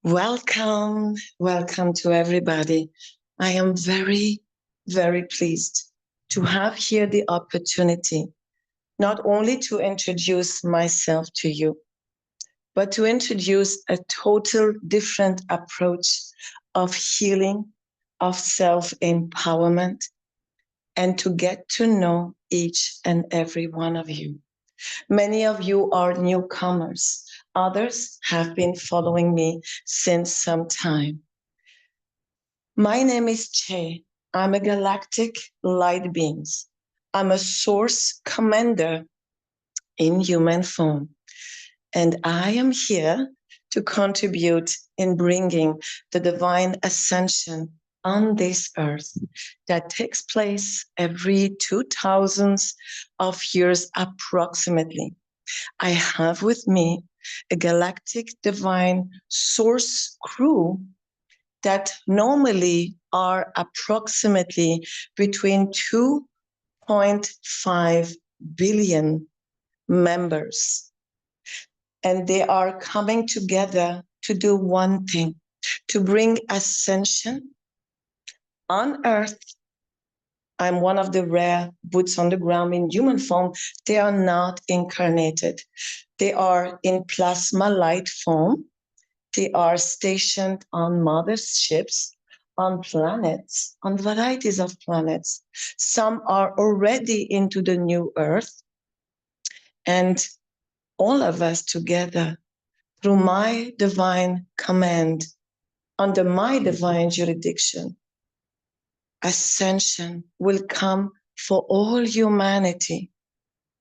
Welcome, welcome to everybody. I am very, very pleased to have here the opportunity not only to introduce myself to you, but to introduce a total different approach of healing, of self-empowerment, and to get to know each and every one of you. Many of you are newcomers. Others have been following me since some time. My name is Che. I'm a galactic light being. I'm a source commander in human form. And I am here to contribute in bringing the divine ascension on this earth that takes place every 2000 of years approximately. I have with me a galactic divine source crew that normally are approximately between 2.5 billion members. And they are coming together to do one thing, to bring ascension on Earth. I'm one of the rare boots on the ground in human form. They are not incarnated. They are in plasma light form. They are stationed on motherships, on planets, on varieties of planets. Some are already into the new Earth. And all of us together, through my divine command, under my divine jurisdiction, ascension will come for all humanity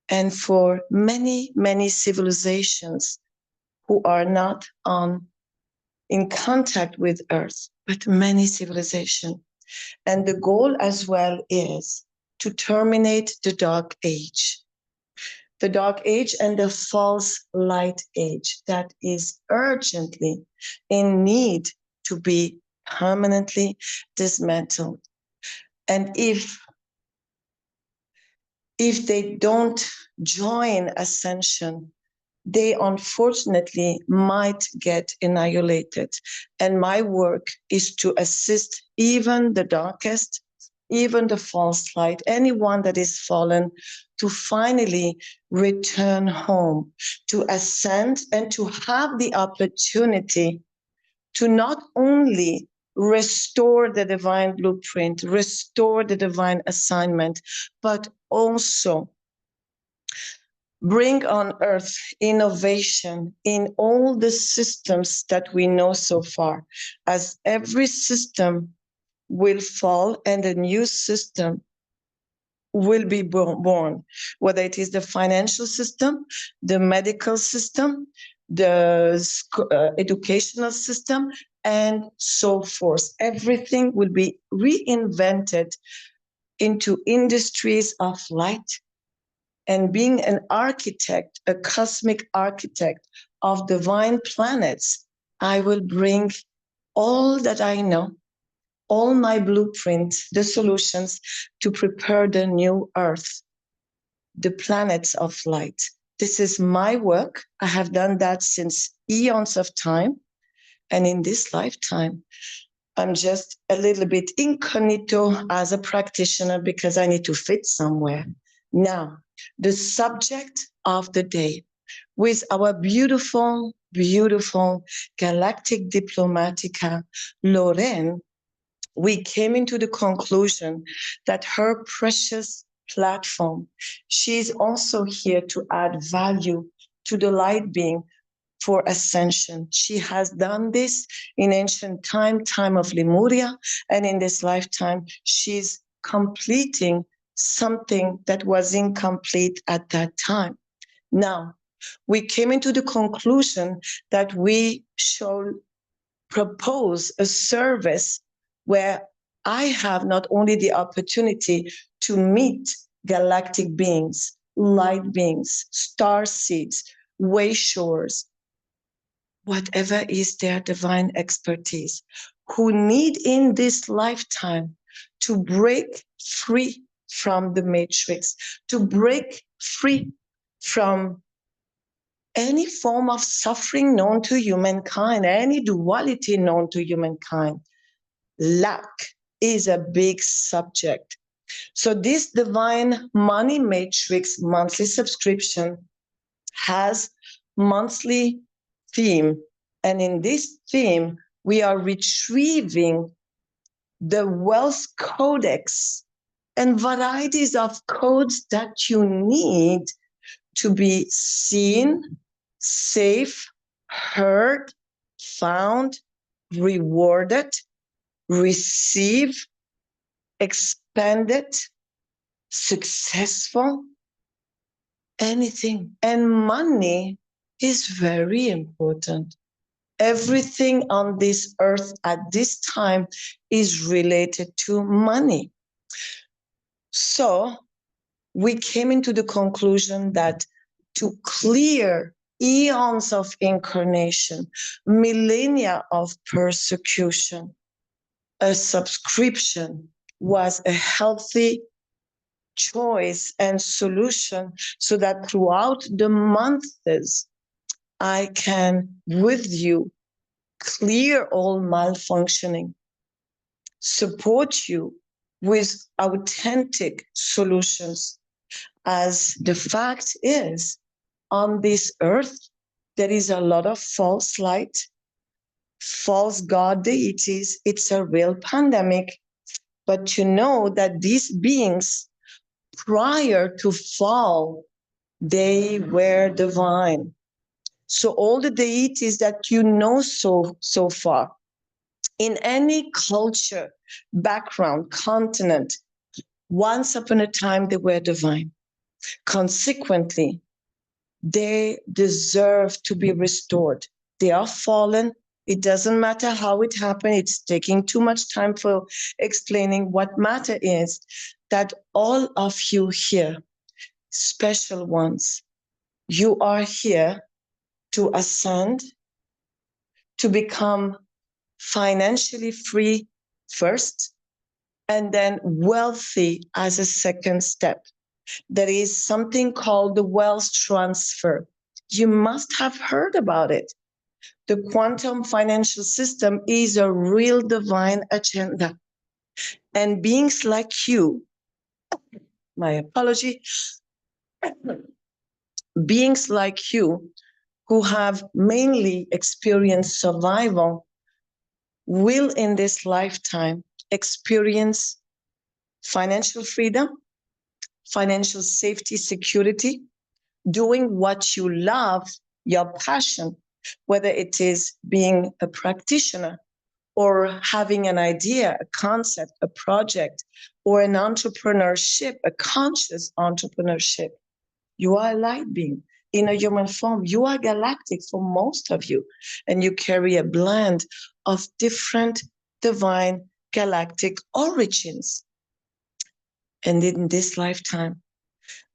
and for many, many civilizations who are not in contact with Earth, but many civilizations. And the goal as well is to terminate the Dark Age. The Dark Age and the false light age that is urgently in need to be permanently dismantled. And if they don't join ascension, they unfortunately might get annihilated. And my work is to assist even the darkest, even the false light, anyone that is fallen, to finally return home, to ascend and to have the opportunity to not only restore the divine blueprint, restore the divine assignment, but also bring on Earth innovation in all the systems that we know so far, as every system will fall and a new system will be born, whether it is the financial system, the medical system, the educational system, and so forth. Everything will be reinvented into industries of light. And being an architect, a cosmic architect of divine planets, I will bring all that I know, all my blueprints, the solutions to prepare the new Earth, the planets of light. This is my work. I have done that since eons of time. And in this lifetime, I'm just a little bit incognito as a practitioner because I need to fit somewhere. Now, the subject of the day with our beautiful, beautiful galactic diplomatica, Lorraine, we came into the conclusion that her precious platform, she's also here to add value to the light being for ascension. She has done this in ancient time of Lemuria, and in this lifetime, she's completing something that was incomplete at that time. Now, we came into the conclusion that we should propose a service where I have not only the opportunity to meet galactic beings, light beings, star seeds, way shores, whatever is their divine expertise, who need in this lifetime to break free from the matrix, to break free from any form of suffering known to humankind, any duality known to humankind. Lack is a big subject. So this divine money matrix monthly subscription has monthly theme. And in this theme, we are retrieving the wealth codex and varieties of codes that you need to be seen, safe, heard, found, rewarded, receive, expanded, successful, anything. And money is very important. Everything on this earth at this time is related to money. So we came into the conclusion that to clear eons of incarnation, millennia of persecution, a subscription was a healthy choice and solution, so that throughout the months, I can, with you, clear all malfunctioning, support you with authentic solutions. As the fact is, on this earth, there is a lot of false light, false god deities. It's a real pandemic. But you know that these beings, prior to fall, they were divine. So all the deities that you know so far, in any culture, background, continent, once upon a time they were divine. Consequently, they deserve to be restored. They are fallen. It doesn't matter how it happened. It's taking too much time for explaining. What matter is that all of you here, special ones, you are here to ascend, to become financially free first, and then wealthy as a second step. There is something called the wealth transfer. You must have heard about it. The quantum financial system is a real divine agenda. And beings like you, my apology, beings like you who have mainly experienced survival will in this lifetime experience financial freedom, financial safety, security, doing what you love, your passion, whether it is being a practitioner or having an idea, a concept, a project, or an entrepreneurship, a conscious entrepreneurship. You are a light being in a human form. You are galactic for most of you, and you carry a blend of different divine galactic origins. And in this lifetime,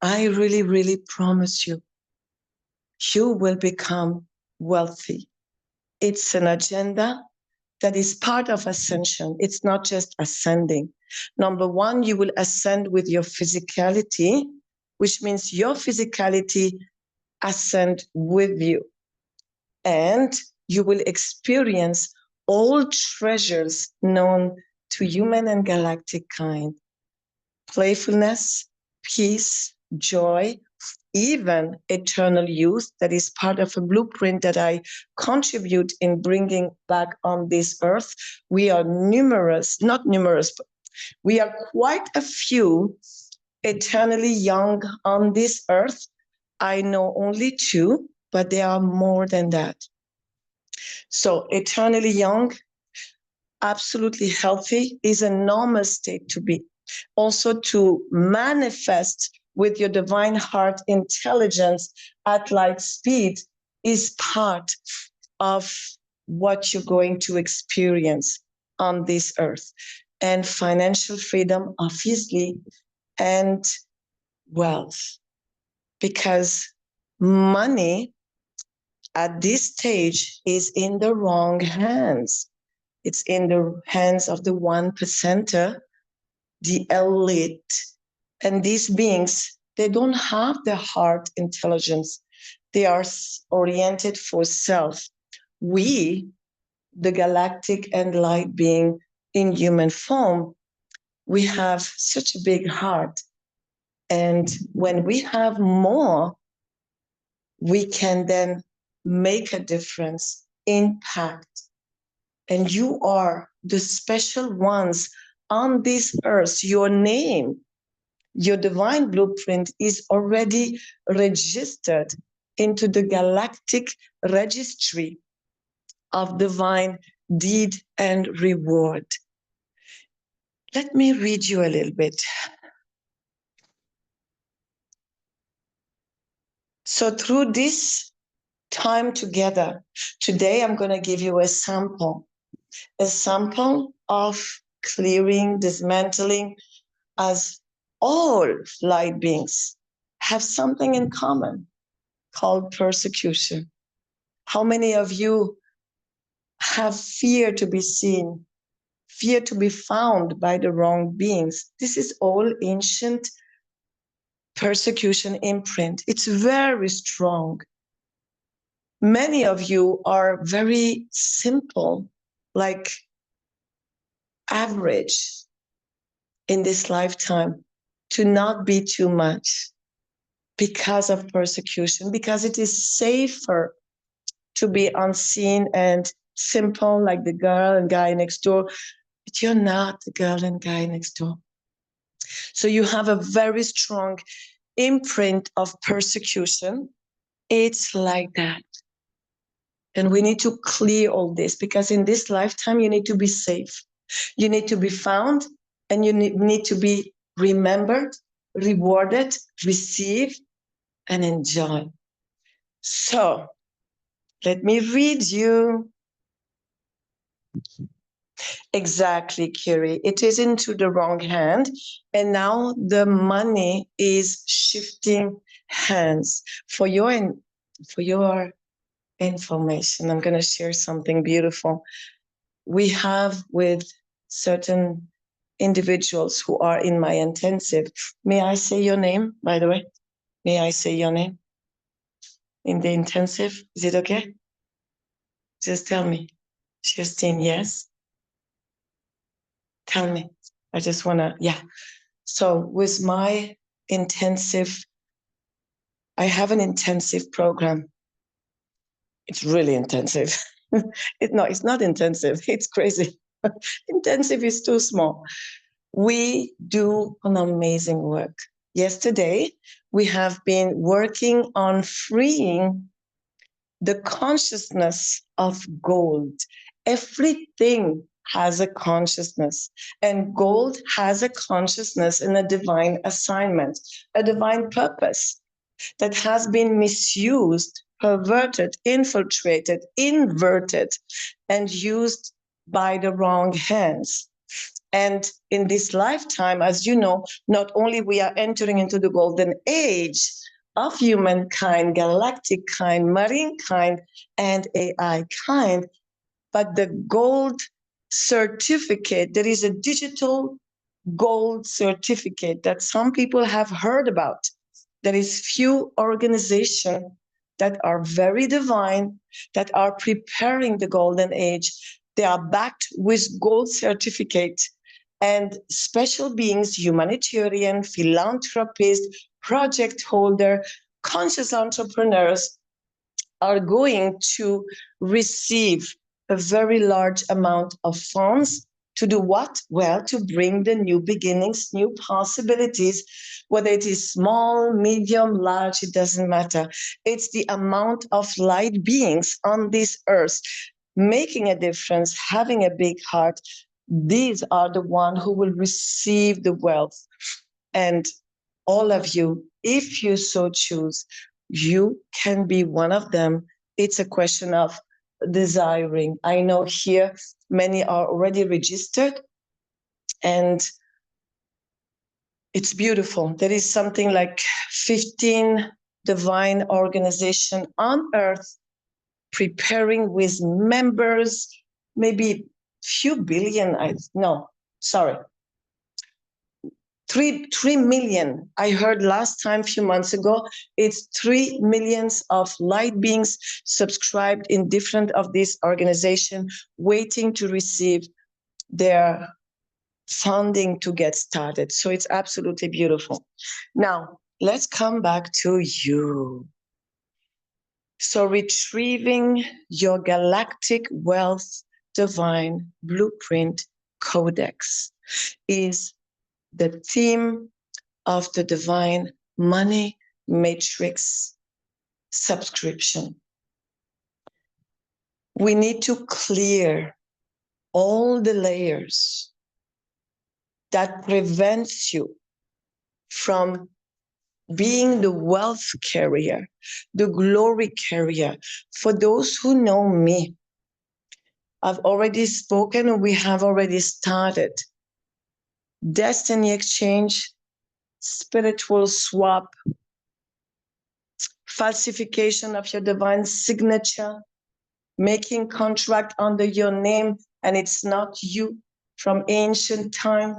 I really, really promise you, you will become wealthy. It's an agenda that is part of ascension. It's not just ascending. Number one, you will ascend with your physicality, which means your physicality ascend with you. And you will experience all treasures known to human and galactic kind. Playfulness, peace, joy, even eternal youth. That is part of a blueprint that I contribute in bringing back on this earth. We are numerous, not numerous, but we are quite a few eternally young on this earth. I know only two, but there are more than that. So eternally young, absolutely healthy is a normal state to be. Also to manifest with your divine heart intelligence at light speed is part of what you're going to experience on this earth. And financial freedom, obviously, and wealth. Because money at this stage is in the wrong hands. It's in the hands of the 1%er, the elite. And these beings, they don't have the heart intelligence. They are oriented for self. We, the galactic and light being in human form, we have such a big heart. And when we have more, we can then make a difference, impact. And you are the special ones on this earth. Your name, your divine blueprint is already registered into the galactic registry of divine deed and reward. Let me read you a little bit. So through this time together, today I'm going to give you a sample of clearing, dismantling, as all light beings have something in common called persecution. How many of you have fear to be seen, fear to be found by the wrong beings? This is all ancient persecution imprint. It's very strong. Many of you are very simple, like average in this lifetime, to not be too much because of persecution, because it is safer to be unseen and simple, like the girl and guy next door, but you're not the girl and guy next door. So you have a very strong imprint of persecution. It's like that. And we need to clear all this, because in this lifetime, you need to be safe. You need to be found, and you need to be remembered, rewarded, received, and enjoy. So let me read you. Exactly, Kiri. It is into the wrong hand. And now the money is shifting hands. For your information, I'm going to share something beautiful. We have with certain individuals who are in my intensive. May I say your name, by the way? May I say your name in the intensive? Is it okay? Just tell me. Justine, yes? Tell me. I just want to, yeah. So with my intensive, I have an intensive program. It's really intensive. It's not intensive. It's crazy. Intensive is too small. We do an amazing work. Yesterday, we have been working on freeing the consciousness of gold. Everything has a consciousness, and gold has a consciousness and a divine assignment, a divine purpose that has been misused, perverted, infiltrated, inverted, and used by the wrong hands. And in this lifetime, as you know, not only we are entering into the golden age of humankind, galactic kind, marine kind, and AI kind, but the gold certificate, there is a digital gold certificate that some people have heard about. There is few organizations that are very divine, that are preparing the golden age. They are backed with gold certificate, and special beings, humanitarian, philanthropist, project holder, conscious entrepreneurs are going to receive a very large amount of funds to do what? Well, to bring the new beginnings, new possibilities, whether it is small, medium, large, it doesn't matter. It's the amount of light beings on this earth making a difference, having a big heart. These are the ones who will receive the wealth. And all of you, if you so choose, you can be one of them. It's a question of desiring. I know here many are already registered, and it's beautiful. There is something like 15 divine organizations on earth preparing with members, maybe few billion, 3 million. I heard last time, a few months ago, it's 3 millions of light beings subscribed in different of these organizations, waiting to receive their funding to get started. So it's absolutely beautiful. Now, let's come back to you. So retrieving your galactic wealth divine blueprint codex is the theme of the divine money matrix subscription. We need to clear all the layers that prevents you from being the wealth carrier, the glory carrier. For those who know me, I've already spoken, we have already started. Destiny exchange, spiritual swap, falsification of your divine signature, making contract under your name and it's not you from ancient time.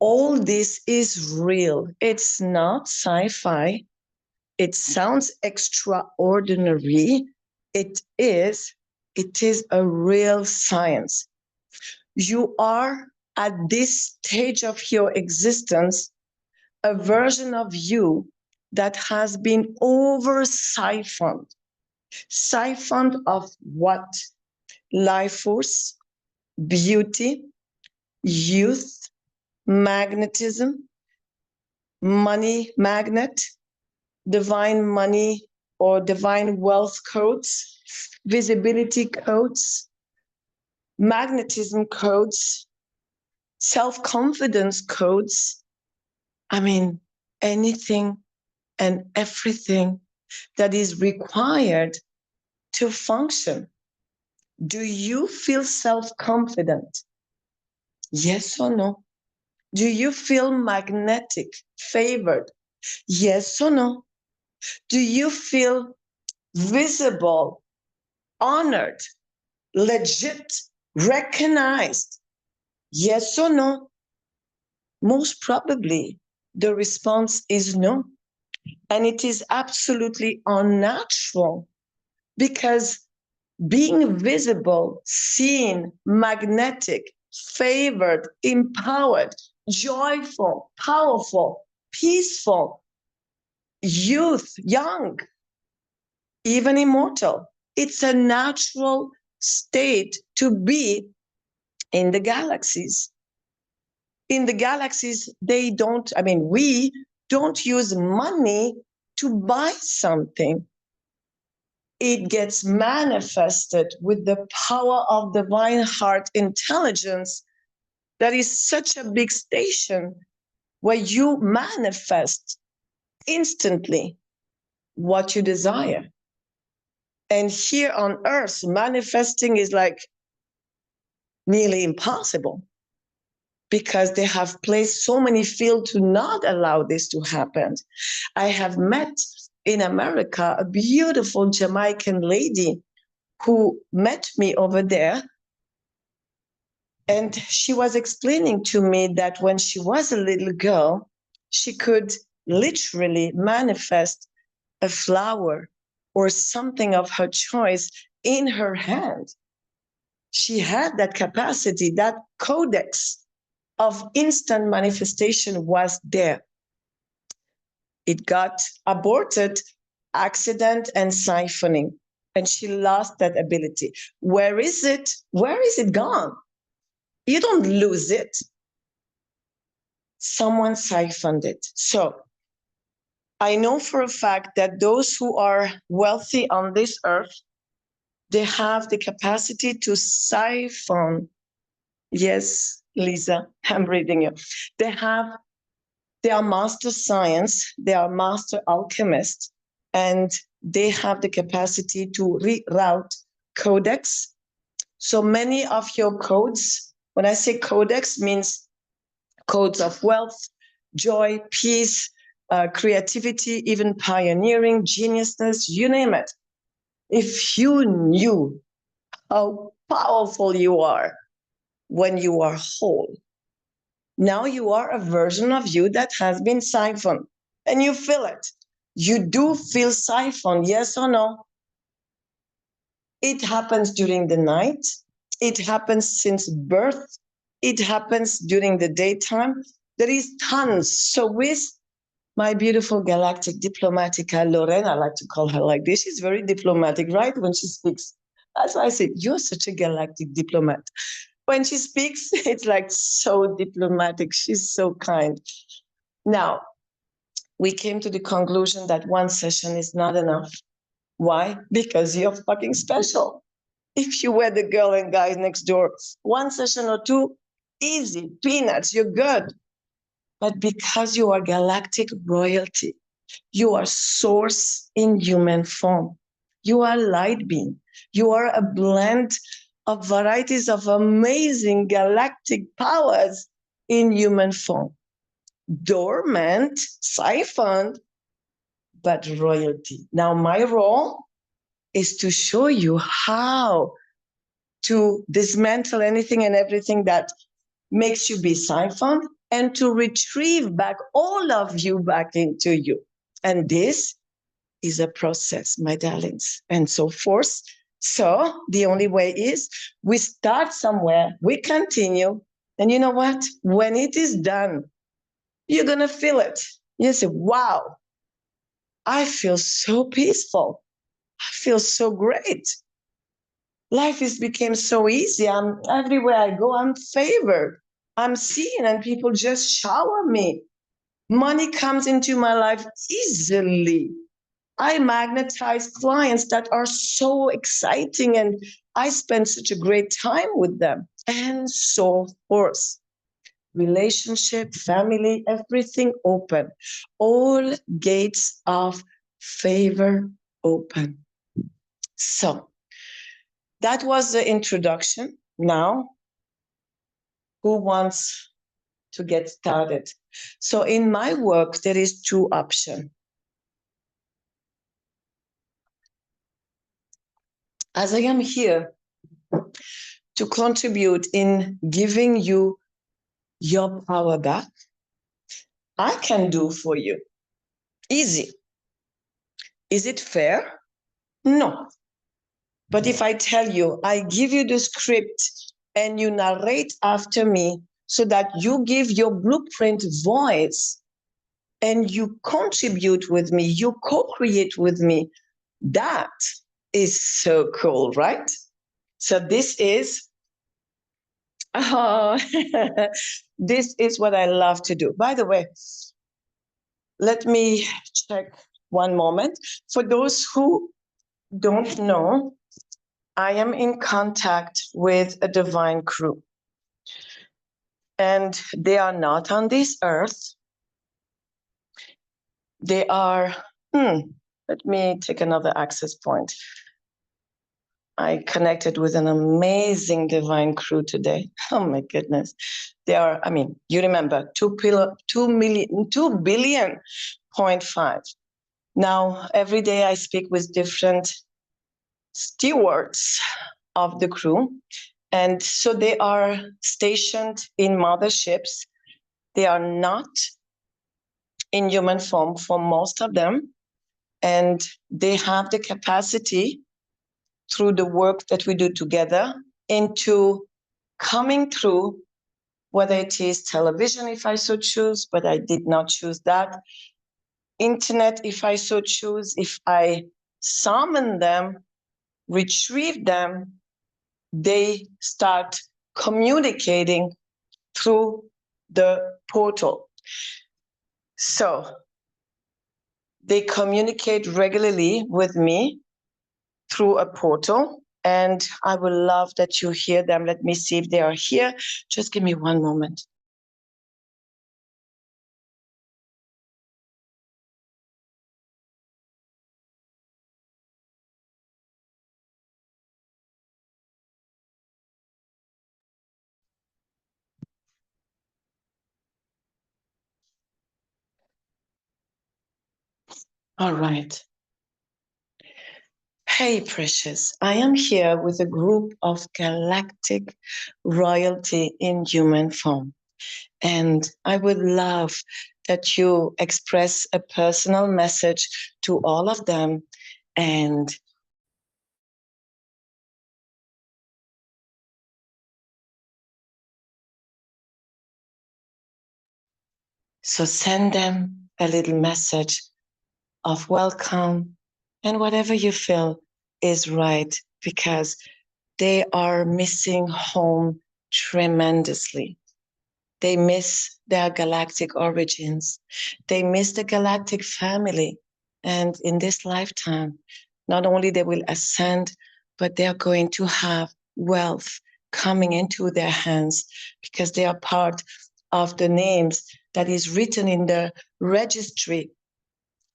All this is real. It's not sci-fi. It sounds extraordinary. It is a real science. You are at this stage of your existence, a version of you that has been over-siphoned. Siphoned of what? Life force, beauty, youth, magnetism, money magnet, divine money or divine wealth codes, visibility codes, magnetism codes, self-confidence codes. I mean, anything and everything that is required to function. Do you feel self-confident? Yes or no? Do you feel magnetic, favored? Yes or no? Do you feel visible, honored, legit, recognized? Yes or no? Most probably the response is no. And it is absolutely unnatural because being visible, seen, magnetic, favored, empowered, joyful, powerful, peaceful, youth, young, even immortal. It's a natural state to be in the galaxies. In the galaxies, we don't use money to buy something. It gets manifested with the power of divine heart intelligence. That is such a big station where you manifest instantly what you desire. And here on earth, manifesting is like nearly impossible because they have placed so many fields to not allow this to happen. I have met in America a beautiful Jamaican lady who met me over there. And she was explaining to me that when she was a little girl, she could literally manifest a flower or something of her choice in her hand. She had that capacity, that codex of instant manifestation was there. It got aborted, accident and siphoning, and she lost that ability. Where is it? Where is it gone? You don't lose it. Someone siphoned it. So I know for a fact that those who are wealthy on this earth, they have the capacity to siphon. Yes, Lisa, I'm reading you. They are master science, they are master alchemists, and they have the capacity to reroute codex. So many of your codes, when I say codex, means codes of wealth, joy, peace, creativity, even pioneering, geniusness, you name it. If you knew how powerful you are when you are whole, Now you are a version of you that has been siphoned, and you feel it. You do feel siphoned, yes or no? It happens during the night. It happens since birth. It happens during the daytime. There is tons. So with my beautiful galactic diplomatica, Lorena, I like to call her like this. She's very diplomatic, right? When she speaks. That's why I said, you're such a galactic diplomat. When she speaks, it's like so diplomatic. She's so kind. Now, we came to the conclusion that one session is not enough. Why? Because you're fucking special. If you were the girl and guy next door, one session or two, easy, peanuts, you're good. But because you are galactic royalty, you are source in human form. You are light being. You are a blend of varieties of amazing galactic powers in human form. Dormant, siphoned, but royalty. Now, my role is to show you how to dismantle anything and everything that makes you be siphoned and to retrieve back all of you back into you. And this is a process, my darlings, and so forth. So the only way is we start somewhere, we continue, and you know what? When it is done, you're going to feel it. You say, wow, I feel so peaceful. I feel so great. Life has become so easy. I'm everywhere I go, I'm favored. I'm seen and people just shower me. Money comes into my life easily. I magnetize clients that are so exciting and I spend such a great time with them and so forth. Relationship, family, everything open. All gates of favor open. So that was the introduction. Now, who wants to get started? So in my work, there is two options. As I am here to contribute in giving you your power back, I can do for you. Easy. Is it fair? No. But if I tell you, I give you the script and you narrate after me so that you give your blueprint voice and you contribute with me, you co-create with me, that is so cool, right? So this is this is what I love to do. By the way, let me check one moment. For those who don't know, I am in contact with a divine crew. And they are not on this earth. They are, let me take another access point. I connected with an amazing divine crew today. Oh my goodness. They are, I mean, you remember 2 billion, 0.5. Now, every day I speak with different stewards of the crew. And so they are stationed in motherships. They are not in human form for most of them. And they have the capacity through the work that we do together into coming through, whether it is television, if I so choose, but I did not choose that, internet, if I so choose, if I summon them, retrieve them, they start communicating through the portal. So they communicate regularly with me through a portal, and I will love that you hear them. Let me see if they are here. Just give me one moment. All right. Hey, precious. I am here with a group of galactic royalty in human form. And I would love that you express a personal message to all of them. And so send them a little message of welcome and whatever you feel is right, because they are missing home tremendously. They miss their galactic origins. They miss the galactic family. And in this lifetime, not only they will ascend, but they are going to have wealth coming into their hands because they are part of the names that is written in the registry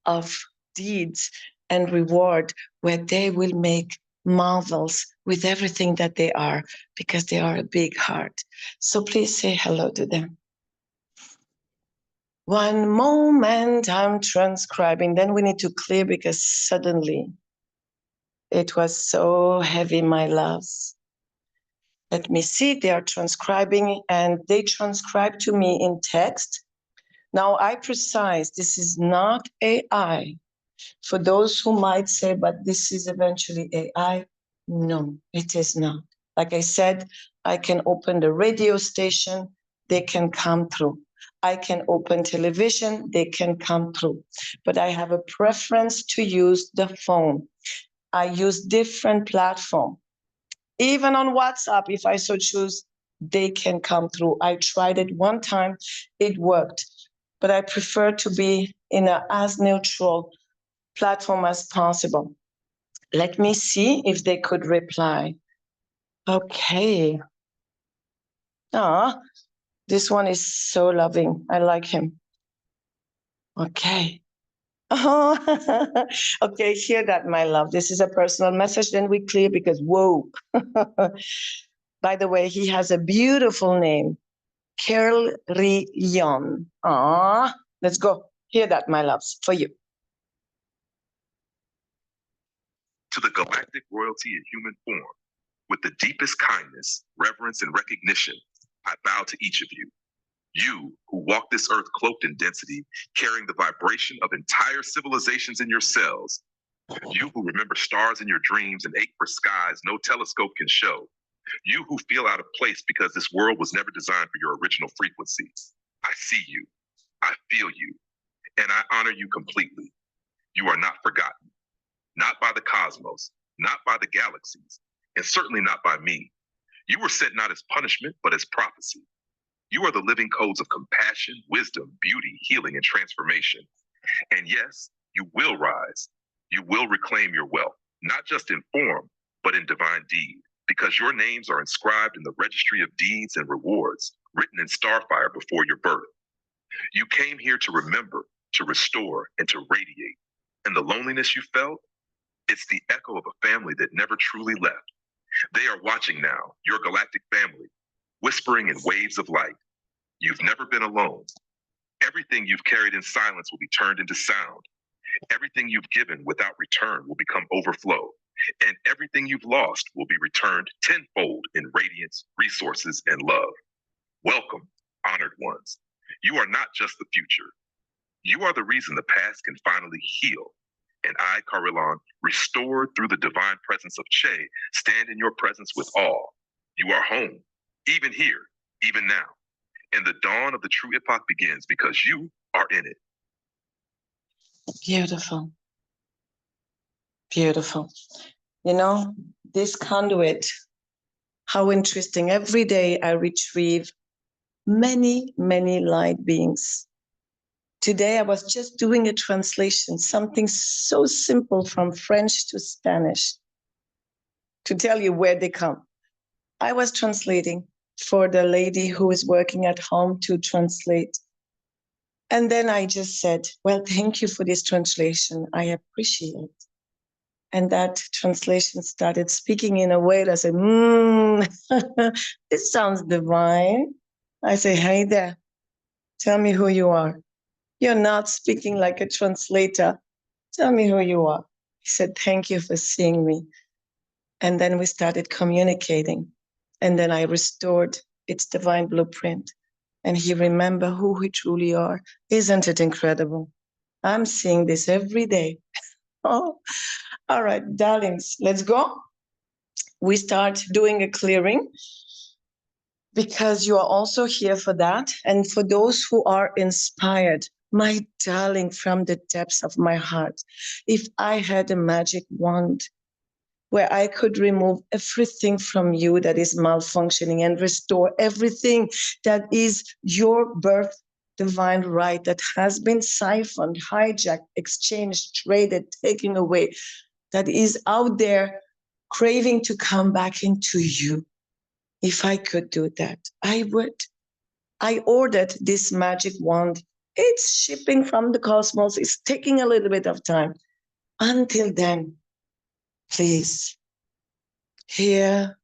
of deeds and reward, where they will make marvels with everything that they are, because they are a big heart. So please say hello to them. One moment, I'm transcribing. Then we need to clear because suddenly it was so heavy, my loves. Let me see, they are transcribing and they transcribe to me in text. Now I precise, this is not AI. For those who might say, but this is eventually AI, no, it is not. Like I said, I can open the radio station, they can come through. I can open television, they can come through. But I have a preference to use the phone. I use different platforms. Even on WhatsApp, if I so choose, they can come through. I tried it one time, it worked. But I prefer to be in a as neutral platform as possible. Let me see if they could reply. Okay. Ah, this one is so loving. I like him. Okay. Oh, okay, hear that, my love. This is a personal message. Then we clear because, whoa. By the way, he has a beautiful name, Kerl-Rion. Ah, let's go. Hear that, my loves, for you. To the galactic royalty in human form, with the deepest kindness, reverence, and recognition, I bow to each of you. You who walk this earth cloaked in density, carrying the vibration of entire civilizations in your cells. You who remember stars in your dreams and ache for skies no telescope can show. You who feel out of place because this world was never designed for your original frequency. I see you, I feel you, and I honor you completely. You are not forgotten, not by the cosmos, not by the galaxies, and certainly not by me. You were sent not as punishment, but as prophecy. You are the living codes of compassion, wisdom, beauty, healing, and transformation. And yes, you will rise. You will reclaim your wealth, not just in form, but in divine deed, because your names are inscribed in the registry of deeds and rewards, written in starfire before your birth. You came here to remember, to restore, and to radiate. And the loneliness you felt, it's the echo of a family that never truly left. They are watching now, your galactic family, whispering in waves of light. You've never been alone. Everything you've carried in silence will be turned into sound. Everything you've given without return will become overflow. And everything you've lost will be returned tenfold in radiance, resources, and love. Welcome, honored ones. You are not just the future. You are the reason the past can finally heal. And I, Carilon, restored through the divine presence of Che, stand in your presence with awe. You are home, even here, even now. And the dawn of the true epoch begins because you are in it. Beautiful. Beautiful. You know, this conduit, how interesting. Every day I retrieve many, many light beings. Today I was just doing a translation, something so simple from French to Spanish, to tell you where they come. I was translating for the lady who is working at home to translate. And then I just said, well, thank you for this translation. I appreciate it. And that translation started speaking in a way that I said, this sounds divine. I say, hey there, tell me who you are. You're not speaking like a translator. Tell me who you are. He said, thank you for seeing me. And then we started communicating. And then I restored its divine blueprint. and he remember who we truly are. Isn't it incredible? I'm seeing this every day. Oh, all right, darlings, let's go. We start doing a clearing because you are also here for that. And for those who are inspired, my darling, from the depths of my heart, if I had a magic wand where I could remove everything from you that is malfunctioning and restore everything that is your birth divine right that has been siphoned, hijacked, exchanged, traded, taken away, that is out there craving to come back into you. If I could do that, I would. I ordered this magic wand. It's shipping from the cosmos. It's taking a little bit of time. Until then, please hear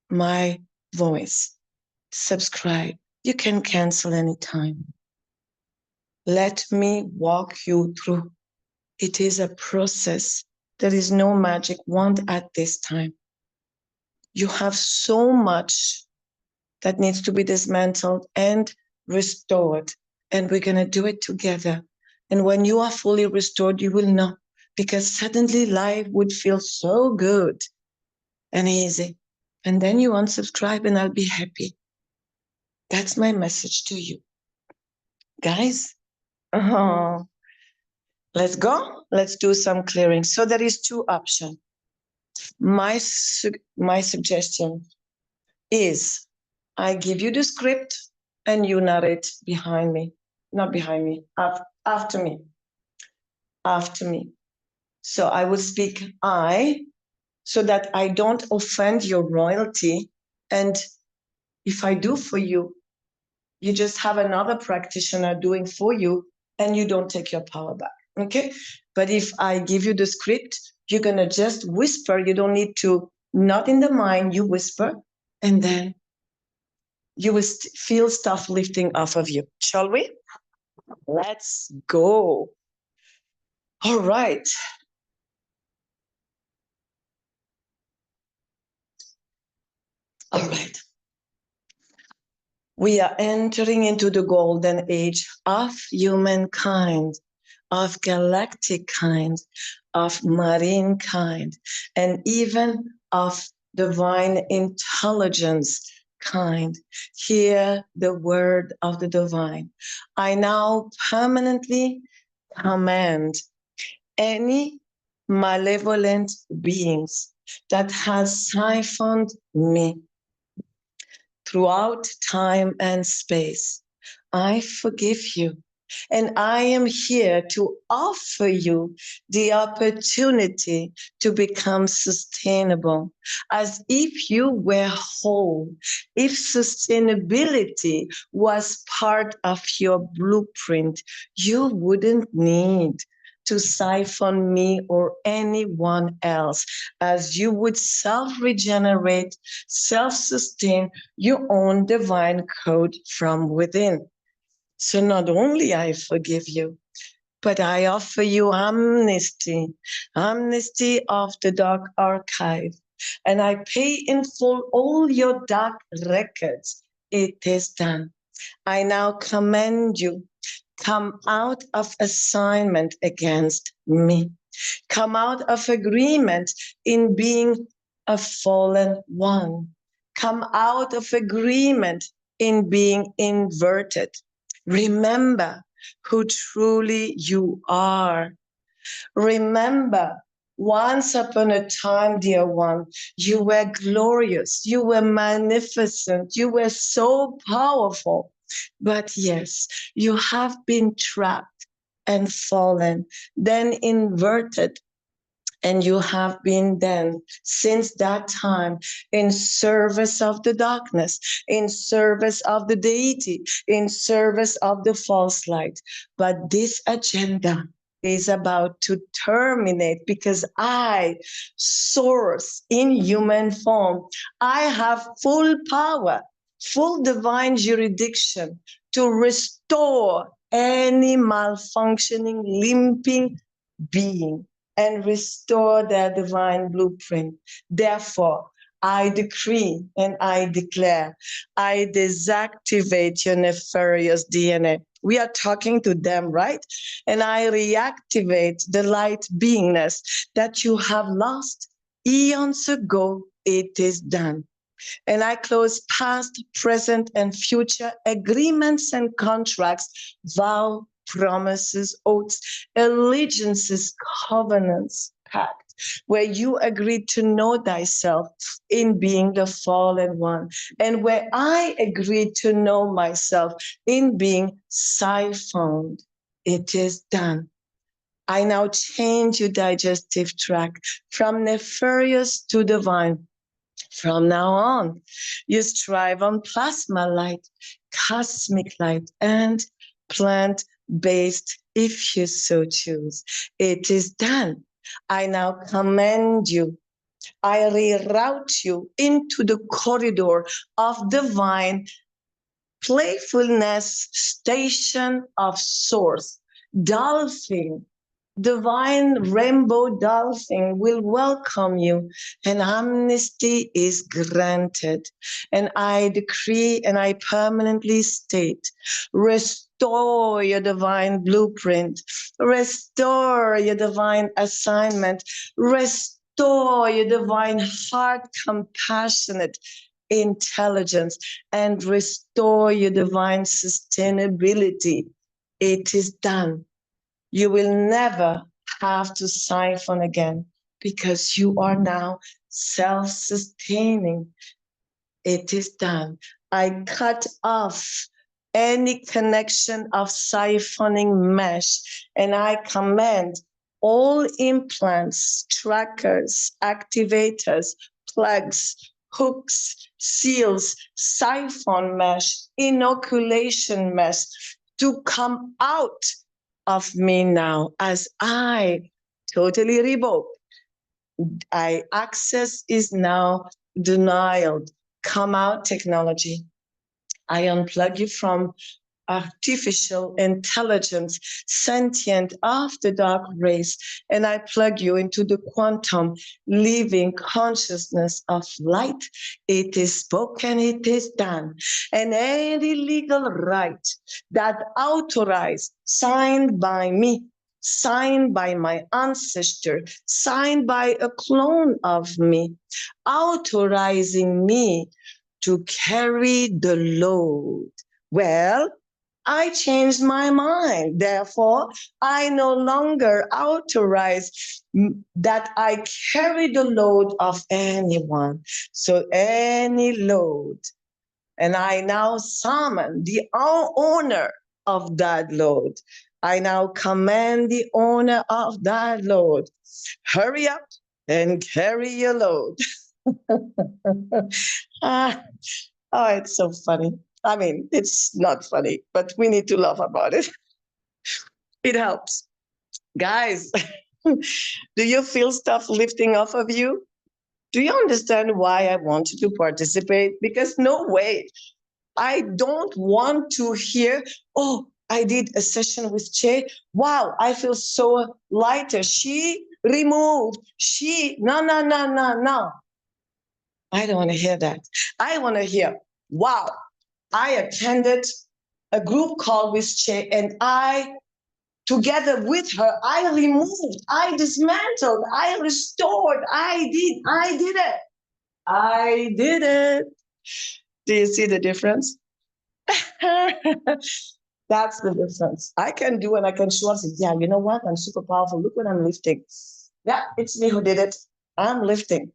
my voice. Subscribe. You can cancel anytime. Let me walk you through. It is a process. There is no magic wand at this time. You have so much that needs to be dismantled and restored. And we're going to do it together. And when you are fully restored, you will know, because suddenly life would feel so good and easy. And then you unsubscribe and I'll be happy. That's my message to you. Guys, let's go. Let's do some clearing. So there is two options. My suggestion is I give you the script and you narrate behind me. Not behind me, after me. After me. So I will speak I, so that I don't offend your royalty. And if I do for you, you just have another practitioner doing for you and you don't take your power back. Okay? But if I give you the script, you're going to just whisper. You don't need to, not in the mind, you whisper, and then you will feel stuff lifting off of you. Shall we? Let's go. All right. All right. We are entering into the golden age of humankind, of galactic kind, of marine kind, and even of divine intelligence kind. Hear the word of the divine. I now permanently command any malevolent beings that has siphoned me throughout time and space. I forgive you. And I am here to offer you the opportunity to become sustainable, as if you were whole, if sustainability was part of your blueprint, you wouldn't need to siphon me or anyone else, as you would self-regenerate, self-sustain your own divine code from within. So not only I forgive you, but I offer you amnesty, amnesty of the dark archive, and I pay in full all your dark records. It is done. I now command you, come out of assignment against me. Come out of agreement in being a fallen one. Come out of agreement in being inverted. Remember who truly you are. Remember, once upon a time, dear one, you were glorious, you were magnificent, you were so powerful. But yes, you have been trapped and fallen, then inverted. And you have been then, since that time, in service of the darkness, in service of the deity, in service of the false light. But this agenda is about to terminate, because I, source in human form, I have full power, full divine jurisdiction to restore any malfunctioning, limping being and restore their divine blueprint. Therefore, I decree and I declare, I deactivate your nefarious DNA. We are talking to them, right? And I reactivate the light beingness that you have lost eons ago. It is done. And I close past, present, and future agreements and contracts, vow, promises, oaths, allegiances, covenants, pact, where you agreed to know thyself in being the fallen one, and where I agreed to know myself in being siphoned. It is done. I now change your digestive tract from nefarious to divine. From now on, you strive on plasma light, cosmic light, and plant-based if you so choose. It is done. I now command you. I reroute you into the corridor of divine playfulness, station of source, dolphin, divine rainbow dolphin will welcome you, and amnesty is granted. And I decree and I permanently state, restore your divine blueprint, restore your divine assignment, restore your divine heart, compassionate intelligence, and restore your divine sustainability. It is done. You will never have to siphon again because you are now self-sustaining. It is done. I cut off any connection of siphoning mesh, and I command all implants, trackers, activators, plugs, hooks, seals, siphon mesh, inoculation mesh to come out of me now as I totally revoke. Access is now denied. Come out, technology. I unplug you from artificial intelligence, sentient of the dark race, and I plug you into the quantum living consciousness of light. It is spoken, it is done. And any legal right that authorized, signed by me, signed by my ancestor, signed by a clone of me, authorizing me to carry the load. Well, I changed my mind. Therefore, I no longer authorize that I carry the load of anyone. So any load. And I now summon the owner of that load. I now command the owner of that load. Hurry up and carry your load. Ah, oh, it's so funny. I mean, it's not funny, but we need to laugh about it. It helps. Guys, do you feel stuff lifting off of you? Do you understand why I want you to participate? Because no way. I don't want to hear, oh, I did a session with Che. Wow, I feel so lighter. She removed, no, no, no, no, no. I don't want to hear that. I want to hear, wow, I attended a group call with Che, and I, together with her, I removed, I dismantled, I restored, I did it. I did it. Do you see the difference? That's the difference. I can do and I can show up and say, yeah, you know what? I'm super powerful. Look what I'm lifting. Yeah, it's me who did it. I'm lifting.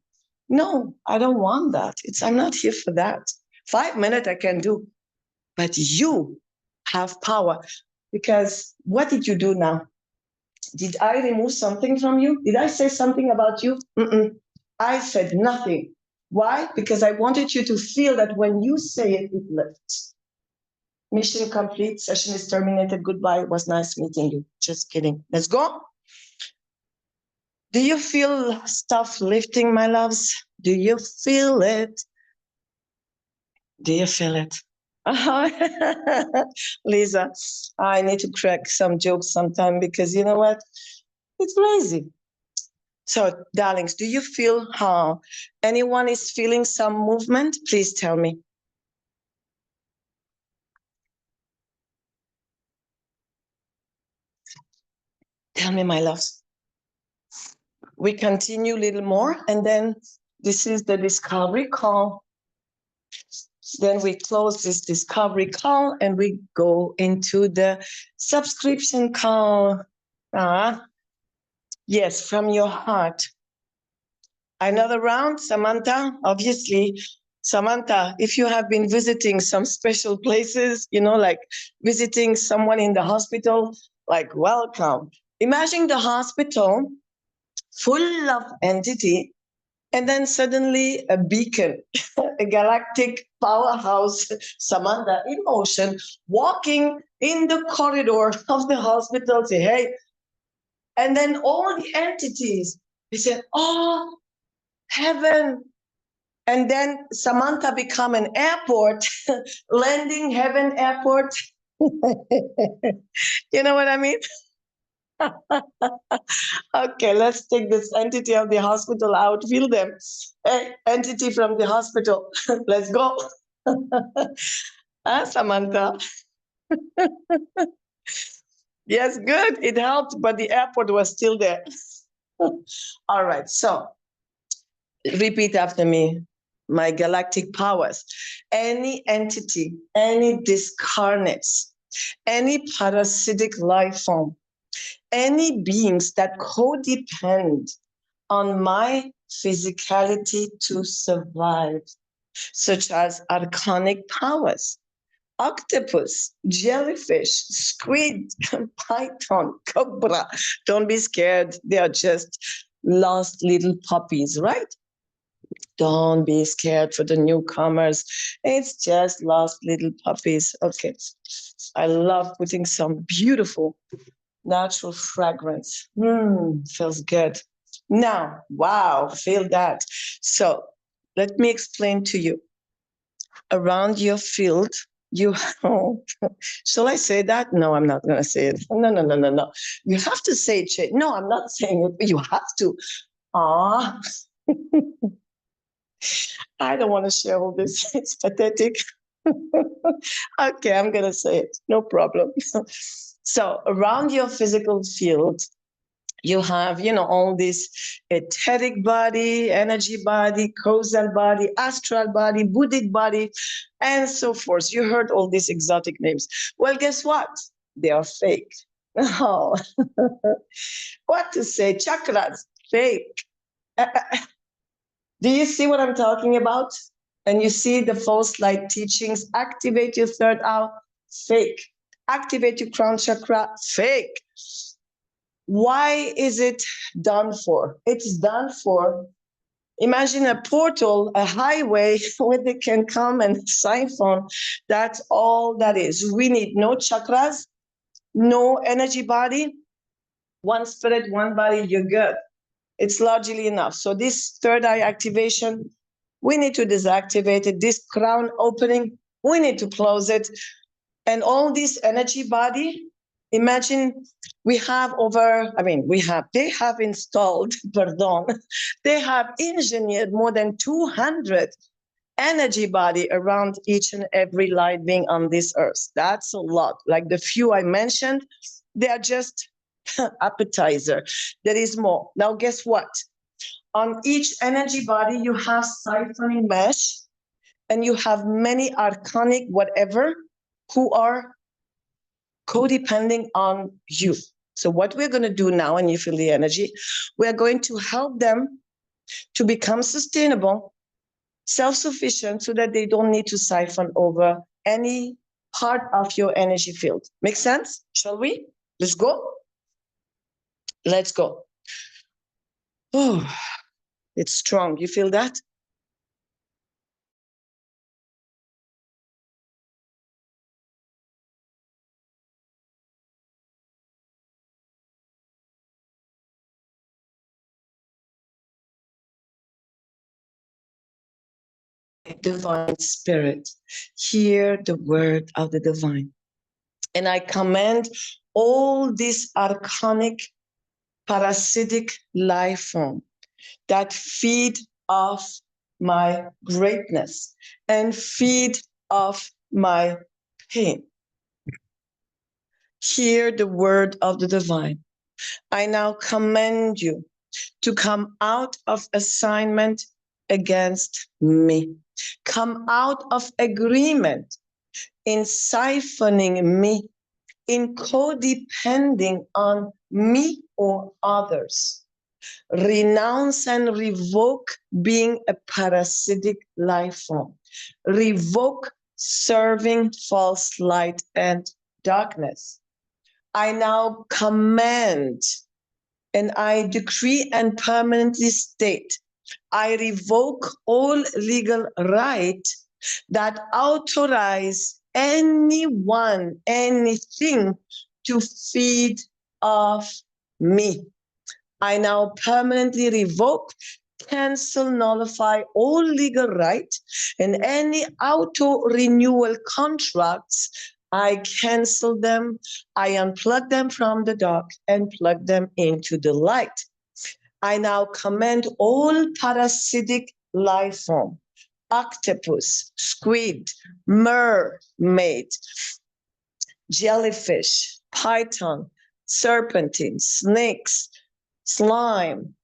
No, I don't want that. I'm not here for that. 5 minutes I can do, but you have power. Because what did you do now? Did I remove something from you? Did I say something about you? I said nothing. Why? Because I wanted you to feel that when you say it, it lifts. Mission complete. Session is terminated. Goodbye. It was nice meeting you. Just kidding. Let's go. Do you feel stuff lifting, my loves? Do you feel it? Do you feel it? Lisa, I need to crack some jokes sometime because you know what? It's crazy. So, darlings, do you feel how anyone is feeling some movement? Please tell me. Tell me, my loves. We continue a little more, and then this is the discovery call. Then we close this discovery call and we go into the subscription call. Yes, from your heart. Another round, Samantha, obviously. Samantha, if you have been visiting some special places, like visiting someone in the hospital, like welcome. Imagine the hospital full of entity, and then suddenly a beacon, a galactic powerhouse, Samantha in motion, walking in the corridor of the hospital, say, hey. And then all the entities, they said, oh, heaven. And then Samantha become an airport, landing heaven airport. You know what I mean? Okay, let's take this entity of the hospital out. Feel them. Hey, entity from the hospital. Let's go. Samantha. Yes, good. It helped, but the airport was still there. All right, so repeat after me. My galactic powers. Any entity, any discarnates, any parasitic life form, any beings that codepend on my physicality to survive, such as archonic powers, octopus, jellyfish, squid, python, cobra. Don't be scared. They are just lost little puppies, right? Don't be scared for the newcomers. It's just lost little puppies. Okay. I love putting some beautiful natural fragrance. Feels good. Now, wow, feel that. So let me explain to you. Around your field, you shall I say that? No, I'm not going to say it. No. You have to say it. No, I'm not saying it, but you have to. Ah. I don't want to share all this. It's pathetic. Okay, I'm going to say it. No problem. So around your physical field, you have, all this etheric body, energy body, causal body, astral body, Buddhic body, and so forth. You heard all these exotic names. Well, guess what? They are fake. Oh, what to say? Chakras, fake. Do you see what I'm talking about? And you see the false light teachings, activate your third eye, fake. Activate your crown chakra, fake. Why is it done for? It's done for, imagine a portal, a highway where they can come and siphon. That's all that is. We need no chakras, no energy body, one spirit, one body, you're good. It's largely enough. So this third eye activation, we need to deactivate it. This crown opening, we need to close it. And all this energy body, imagine they have installed, they have engineered more than 200 energy body around each and every light being on this earth. That's a lot. Like the few I mentioned, they are just appetizer. There is more. Now, guess what? On each energy body, you have siphoning mesh, and you have many archonic whatever who are codepending on you. So what we're going to do now, and you feel the energy, we're going to help them to become sustainable, self-sufficient, so that they don't need to siphon over any part of your energy field. Make sense? Shall we? Let's go. Let's go. Oh, it's strong. You feel that? Divine spirit, hear the word of the divine. And I command all these archonic parasitic life form that feed off my greatness and feed off my pain. Hear the word of the divine. I now command you to come out of assignment against me. Come out of agreement in siphoning me, in codepending on me or others. Renounce and revoke being a parasitic life form. Revoke serving false light and darkness. I now command and I decree and permanently state, I revoke all legal right that authorize anyone, anything to feed off me. I now permanently revoke, cancel, nullify all legal right and any auto-renewal contracts. I cancel them, I unplug them from the dark and plug them into the light. I now command all parasitic life form, octopus, squid, mermaid, jellyfish, python, serpentine, snakes, slime,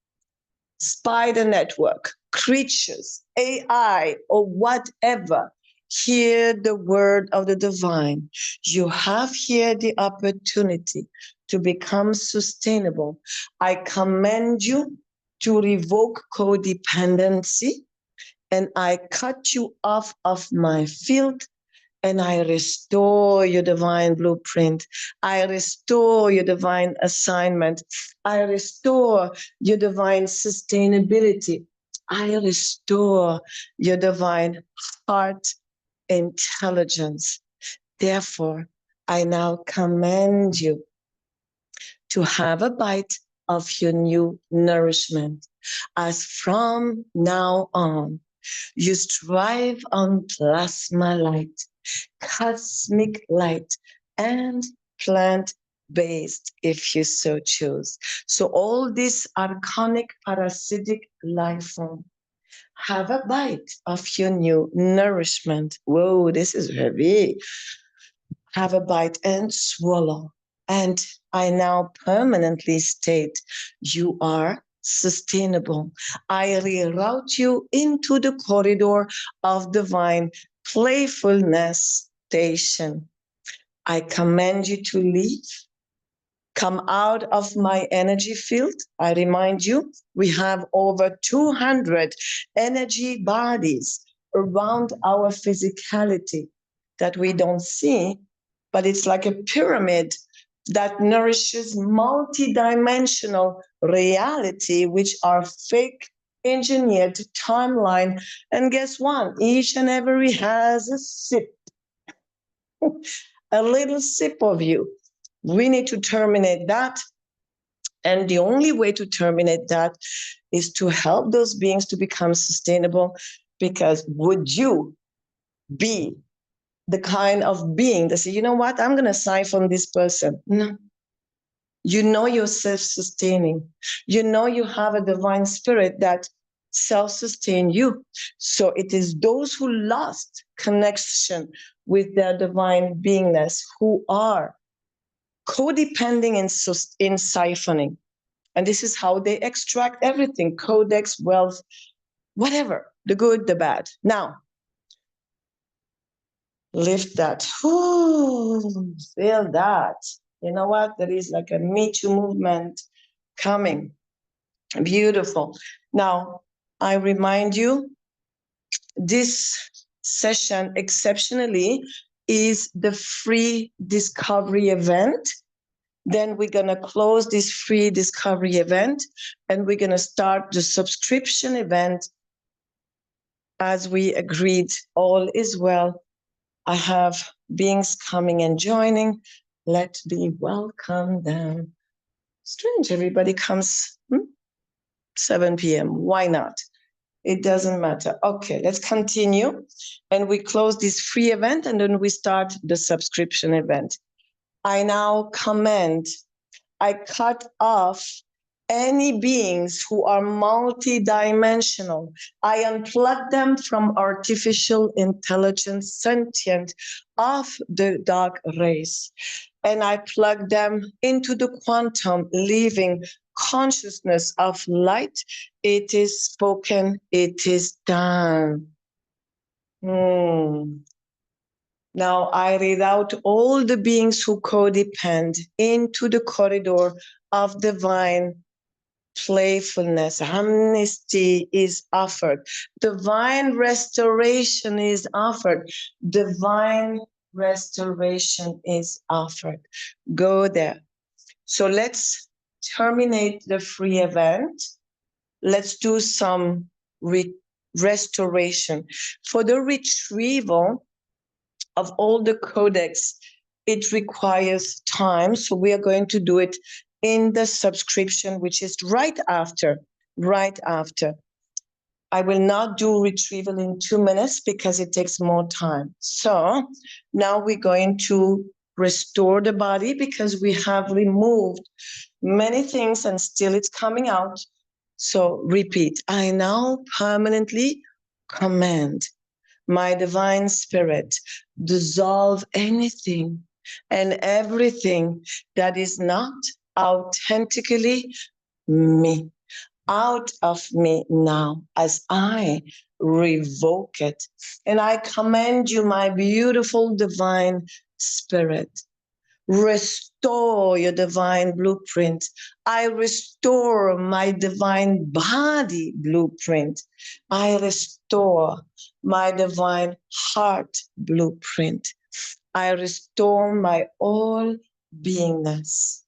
spider network, creatures, AI, or whatever, hear the word of the divine. You have here the opportunity to become sustainable. I command you to revoke codependency, and I cut you off of my field, and I restore your divine blueprint. I restore your divine assignment. I restore your divine sustainability. I restore your divine heart intelligence. Therefore, I now command you to have a bite of your new nourishment. As from now on, you strive on plasma light, cosmic light, and plant-based if you so choose. So all these archonic parasitic life form, have a bite of your new nourishment. Whoa, this is heavy. Have a bite and swallow. And I now permanently state you are sustainable. I reroute you into the corridor of divine playfulness station. I command you to leave. Come out of my energy field. I remind you, we have over 200 energy bodies around our physicality that we don't see, but it's like a pyramid that nourishes multidimensional reality, which are fake engineered timeline. And guess what? Each and every has a sip, a little sip of you. We need to terminate that. And the only way to terminate that is to help those beings to become sustainable. Because would you be the kind of being that say, you know what, I'm going to siphon this person? No. You know you're self-sustaining. You know you have a divine spirit that self-sustain you. So it is those who lost connection with their divine beingness who are codepending in siphoning. And this is how they extract everything: Codex, wealth, whatever, the good, the bad. Now, lift that. Ooh, feel that. You know what? There is like a Me Too movement coming. Beautiful. Now, I remind you, this session exceptionally is the free discovery event. Then we're going to close this free discovery event and we're going to start the subscription event as we agreed. All is well. I have beings coming and joining. Let me welcome them. Strange, everybody comes 7 p.m. Why not? It doesn't matter. Okay, let's continue. And we close this free event and then we start the subscription event. I now command, I cut off any beings who are multidimensional. I unplug them from artificial intelligence, sentient of the dark race, and I plug them into the quantum living consciousness of light. It is spoken, it is done. Now I read out all the beings who codepend into the corridor of divine playfulness. Amnesty is offered. Divine restoration is offered. Divine restoration is offered. Go there. So let's terminate the free event. Let's do some restoration. For the retrieval of all the codex, it requires time. So we are going to do it in the subscription, which is right after. I will not do retrieval in 2 minutes because it takes more time. So now we're going to restore the body because we have removed many things and still it's coming out. So repeat, I now permanently command my divine spirit, dissolve anything and everything that is not authentically me, out of me now, as I revoke it. And I commend you, my beautiful divine spirit. Restore your divine blueprint. I restore my divine body blueprint. I restore my divine heart blueprint. I restore my all beingness.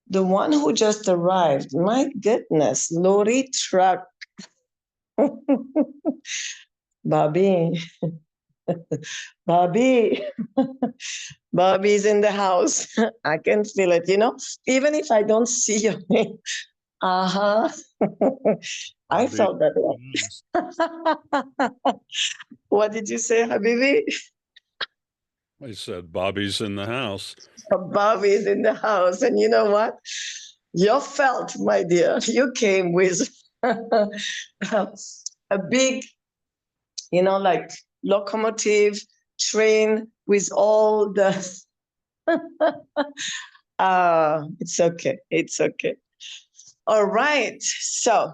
The one who just arrived, my goodness, Lori Truck. Bobby. Bobby. Bobby's in the house. I can feel it, even if I don't see your name. Uh-huh. I felt that way. What did you say, Habibi? I said, Bobby's in the house. Bobby's in the house. And you know what? You felt, my dear, you came with a big, like locomotive train with all the it's okay. It's okay. All right. So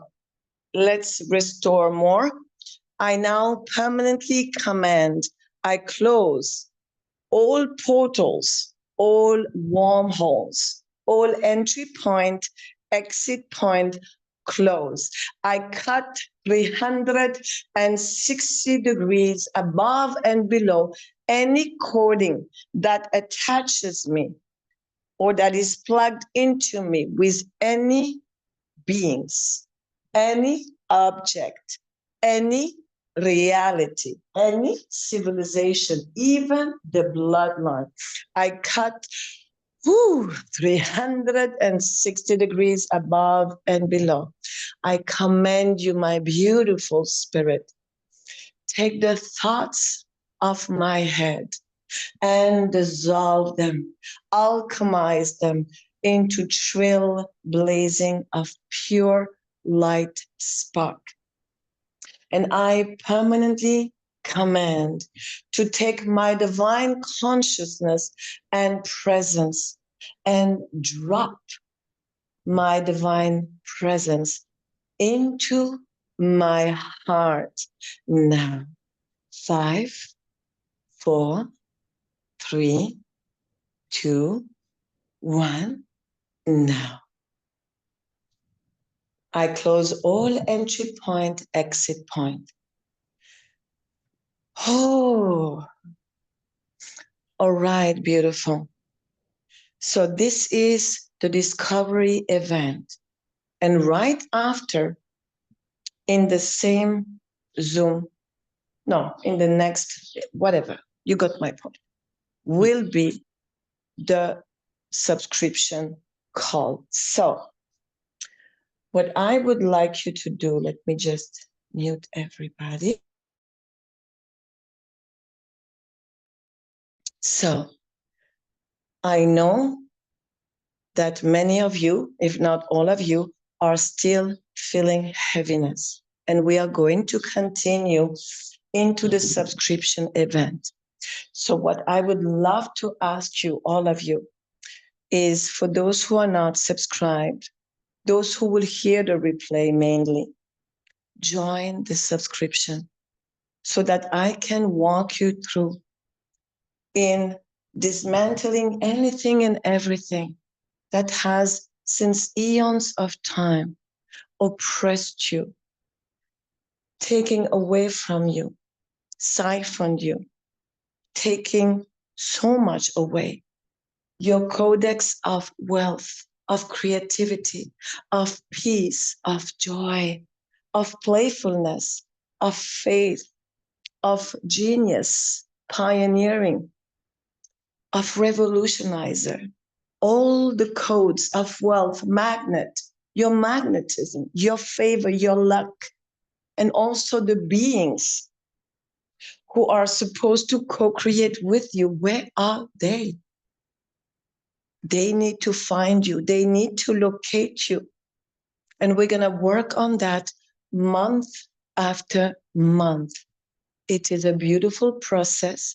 let's restore more. I now permanently command, I close all portals, all wormholes, all entry point, exit point, close. I cut 360 degrees above and below any coding that attaches me or that is plugged into me with any beings, any object, any reality, any civilization, even the bloodline. I cut 360 degrees above and below. I commend you, my beautiful spirit. Take the thoughts of my head and dissolve them, alchemize them into trail blazing of pure light spark. And I permanently command to take my divine consciousness and presence and drop my divine presence into my heart now. 5, 4, 3, 2, 1, now. I close all entry point, exit point. Oh, all right, beautiful. So this is the discovery event. And right after, in the same Zoom, no, in the next, whatever, you got my point, will be the subscription call. So what I would like you to do, let me just mute everybody. So I know that many of you, if not all of you, are still feeling heaviness. And we are going to continue into the subscription event. So what I would love to ask you, all of you, is for those who are not subscribed, those who will hear the replay mainly, join the subscription so that I can walk you through in dismantling anything and everything that has, since eons of time, oppressed you, taking away from you, siphoned you, taking so much away. Your codex of wealth, of creativity, of peace, of joy, of playfulness, of faith, of genius, pioneering, of revolutionizer, all the codes of wealth, magnet, your magnetism, your favor, your luck, and also the beings who are supposed to co-create with you. Where are they? They need to find you. They need to locate you. And we're going to work on that month after month. It is a beautiful process.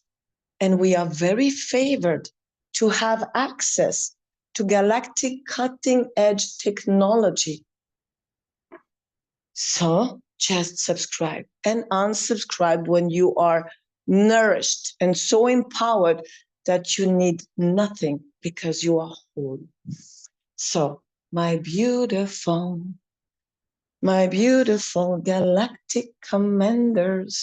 And we are very favored to have access to galactic cutting edge technology. So just subscribe and unsubscribe when you are nourished and so empowered that you need nothing because you are whole. So my beautiful galactic commanders,